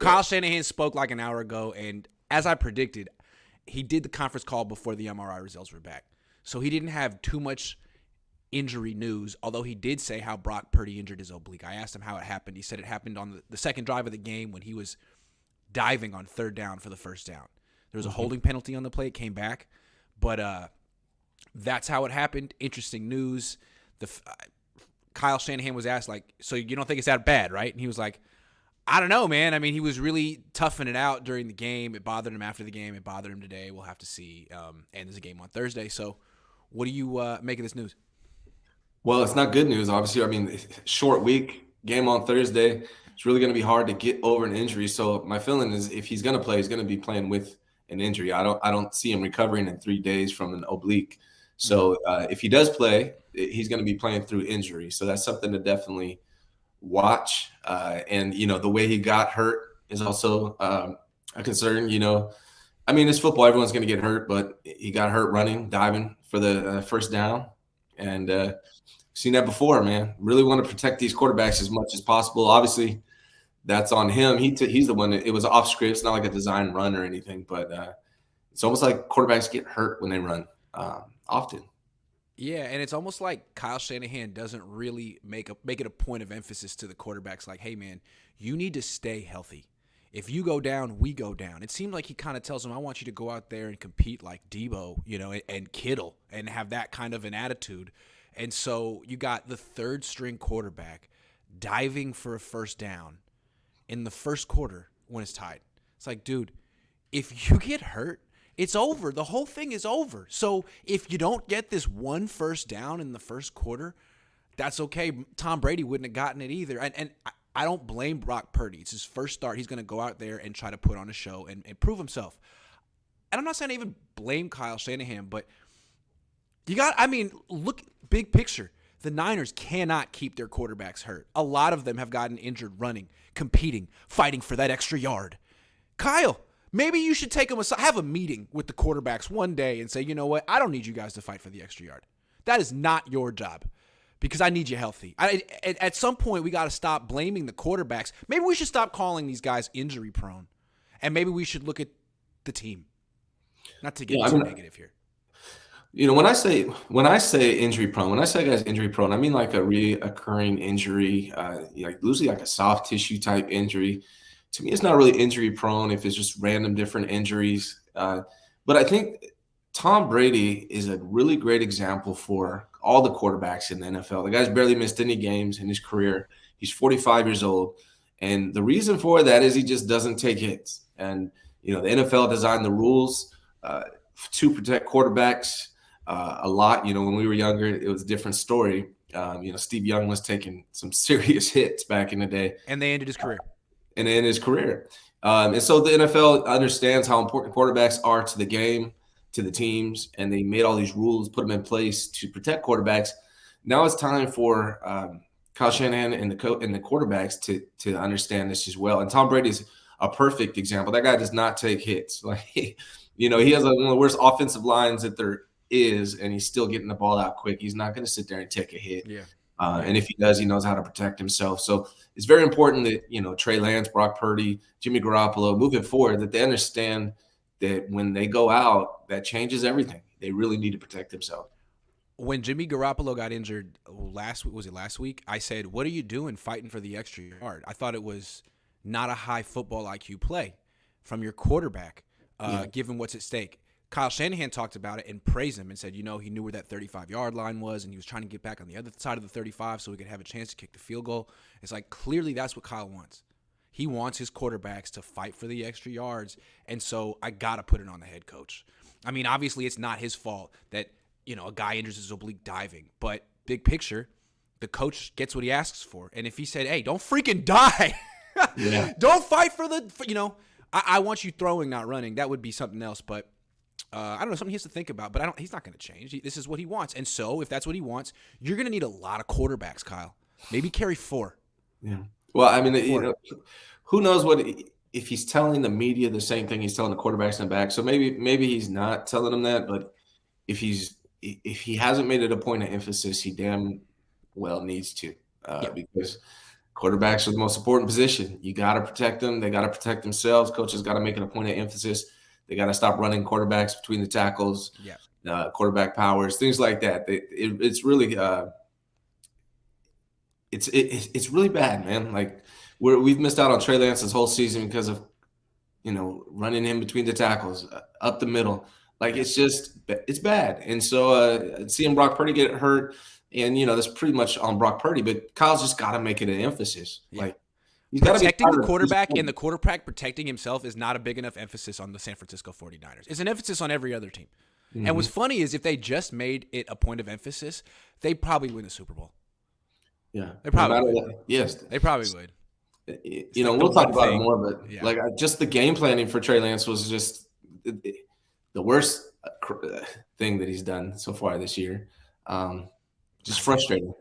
Kyle Shanahan spoke like an hour ago, and as I predicted, he did the conference call before the MRI results were back. So he didn't have too much injury news, although he did say how Brock Purdy injured his oblique. I asked him how it happened. He said it happened on the second drive of the game when he was diving on third down for the first down. There was a holding penalty on the play. It came back. But that's how it happened. Interesting news. Kyle Shanahan was asked, like, so you don't think it's that bad, right? And he was like, I don't know, man. I mean, he was really toughing it out during the game. It bothered him after the game. It bothered him today. We'll have to see. And there's a game on Thursday. So what do you make of this news? Well, it's not good news, obviously. I mean, short week, game on Thursday. It's really going to be hard to get over an injury. So my feeling is if he's going to play, he's going to be playing with an injury. I don't see him recovering in 3 days from an oblique. So if he does play, he's going to be playing through injury. So that's something to definitely watch. And, the way he got hurt is also a concern. I mean, it's football. Everyone's going to get hurt, but he got hurt running, diving for the first down. And seen that before, man. Really want to protect these quarterbacks as much as possible. Obviously, that's on him. He's the one. It was off script. It's not like a design run or anything, but it's almost like quarterbacks get hurt when they run often. Yeah, and it's almost like Kyle Shanahan doesn't really make it a point of emphasis to the quarterbacks like, hey, man, you need to stay healthy. If you go down, we go down. It seemed like he kind of tells them, I want you to go out there and compete like Debo, and Kittle and have that kind of an attitude. And so you got the third string quarterback diving for a first down in the first quarter when it's tied. It's like, dude, if you get hurt, it's over. The whole thing is over. So if you don't get this one first down in the first quarter, that's okay. Tom Brady wouldn't have gotten it either. And I don't blame Brock Purdy. It's his first start. He's going to go out there and try to put on a show and prove himself. And I'm not saying I even blame Kyle Shanahan, but look, big picture. The Niners cannot keep their quarterbacks hurt. A lot of them have gotten injured running, competing, fighting for that extra yard. Kyle, maybe you should take them aside, have a meeting with the quarterbacks one day and say, you know what? I don't need you guys to fight for the extra yard. That is not your job because I need you healthy. At some point, we got to stop blaming the quarterbacks. Maybe we should stop calling these guys injury prone, and maybe we should look at the team. Not to get too negative here. When I say injury prone, when I say guys injury prone, I mean like a reoccurring injury, usually like a soft tissue type injury. To me, it's not really injury prone if it's just random different injuries. But I think Tom Brady is a really great example for all the quarterbacks in the NFL. The guy's barely missed any games in his career. He's 45 years old. And the reason for that is he just doesn't take hits. And, the NFL designed the rules to protect quarterbacks a lot. When we were younger, it was a different story. Steve Young was taking some serious hits back in the day. And they ended his career. And so the NFL understands how important quarterbacks are to the game, to the teams, and they made all these rules, put them in place to protect quarterbacks. Now it's time for Kyle Shanahan and the quarterbacks to understand this as well. And Tom Brady is a perfect example. That guy does not take hits. He has one of the worst offensive lines that there is, and he's still getting the ball out quick. He's not going to sit there and take a hit. Yeah. And if he does, he knows how to protect himself. So it's very important that, Trey Lance, Brock Purdy, Jimmy Garoppolo, moving forward, that they understand that when they go out, that changes everything. They really need to protect themselves. When Jimmy Garoppolo got injured last week, I said, what are you doing fighting for the extra yard? I thought it was not a high football IQ play from your quarterback, given what's at stake. Kyle Shanahan talked about it and praised him and said, he knew where that 35-yard line was and he was trying to get back on the other side of the 35 so he could have a chance to kick the field goal. It's like clearly that's what Kyle wants. He wants his quarterbacks to fight for the extra yards, and so I got to put it on the head coach. I mean, obviously it's not his fault that, a guy injures his oblique diving, but big picture, the coach gets what he asks for. And if he said, hey, don't freaking die, don't fight for I want you throwing, not running, that would be something else, but I don't know, something he has to think about, but he's not going to change. This is what he wants. And so if that's what he wants, you're going to need a lot of quarterbacks, Kyle. Maybe carry 4. Yeah. Well, I mean, who knows if he's telling the media the same thing he's telling the quarterbacks in the back. So maybe he's not telling them that, but if he hasn't made it a point of emphasis, he damn well needs to because Quarterbacks are the most important position. You got to protect them. They got to protect themselves. Coaches got to make it a point of emphasis. They got to stop running quarterbacks between the tackles, quarterback powers, things like that. It's really it's really bad, man. Like we've missed out on Trey Lance this whole season because of running in between the tackles, up the middle. Like it's bad. And so seeing Brock Purdy get hurt, and that's pretty much on Brock Purdy, but Kyle's just got to make it an emphasis. Yeah. Like he's got to be protecting the quarterback, and the quarterback protecting himself is not a big enough emphasis on the San Francisco 49ers. It's an emphasis on every other team. Mm-hmm. And what's funny is if they just made it a point of emphasis, they probably win the Super Bowl. Yeah, they probably would. Yes, they probably would. We'll talk about it more, but just the game planning for Trey Lance was just the worst thing that he's done so far this year. Just frustrating.